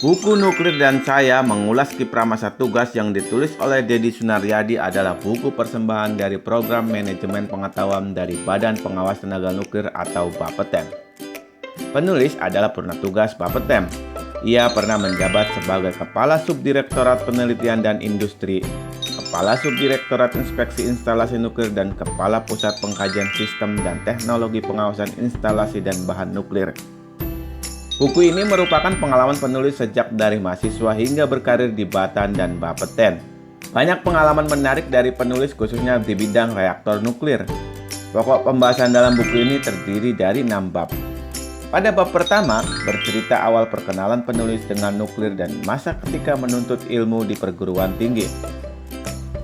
Buku Nuklir dan Saya mengulas kiprah masa tugas yang ditulis oleh Deddy Sunaryadi adalah buku persembahan dari Program Manajemen Pengetahuan dari Badan Pengawas Tenaga Nuklir atau Bapeten. Penulis adalah Purnatugas Bapeten. Ia pernah menjabat sebagai Kepala Subdirektorat Penelitian dan Industri, Kepala Subdirektorat Inspeksi Instalasi Nuklir, dan Kepala Pusat Pengkajian Sistem dan Teknologi Pengawasan Instalasi dan Bahan Nuklir. Buku ini merupakan pengalaman penulis sejak dari mahasiswa hingga berkarir di Batan dan Bapeten. Banyak pengalaman menarik dari penulis khususnya di bidang reaktor nuklir. Pokok pembahasan dalam buku ini terdiri dari 6 bab. Pada bab pertama, bercerita awal perkenalan penulis dengan nuklir dan masa ketika menuntut ilmu di perguruan tinggi.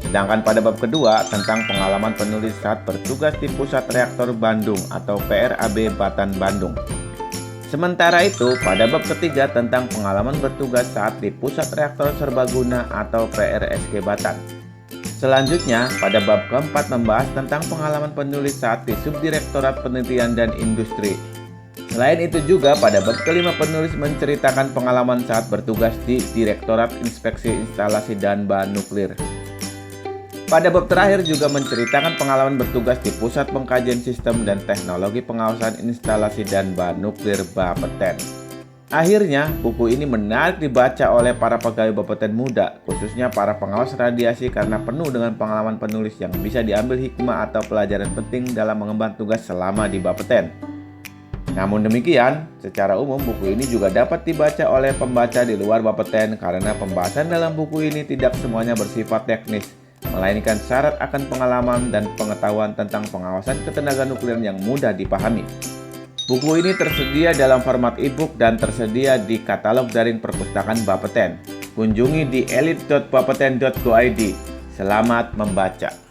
Sedangkan pada bab kedua, tentang pengalaman penulis saat bertugas di Pusat Reaktor Bandung atau PRAB Batan Bandung. Sementara itu, pada bab ketiga tentang pengalaman bertugas saat di Pusat Reaktor Serbaguna atau PRSG Batan. Selanjutnya, pada bab keempat membahas tentang pengalaman penulis saat di Subdirektorat Penelitian dan Industri. Selain itu juga, pada bab kelima penulis menceritakan pengalaman saat bertugas di Direktorat Inspeksi Instalasi dan Bahan Nuklir. Pada bab terakhir juga menceritakan pengalaman bertugas di Pusat Pengkajian Sistem dan Teknologi Pengawasan Instalasi dan Bahan Nuklir Bapeten. Akhirnya, buku ini menarik dibaca oleh para pegawai Bapeten muda, khususnya para pengawas radiasi karena penuh dengan pengalaman penulis yang bisa diambil hikmah atau pelajaran penting dalam mengemban tugas selama di Bapeten. Namun demikian, secara umum buku ini juga dapat dibaca oleh pembaca di luar Bapeten karena pembahasan dalam buku ini tidak semuanya bersifat teknis, melainkan syarat akan pengalaman dan pengetahuan tentang pengawasan ketenaga nuklir yang mudah dipahami. Buku ini tersedia dalam format e-book dan tersedia di katalog daring perpustakaan Bapeten. Kunjungi di elite.bapeten.go.id. Selamat membaca.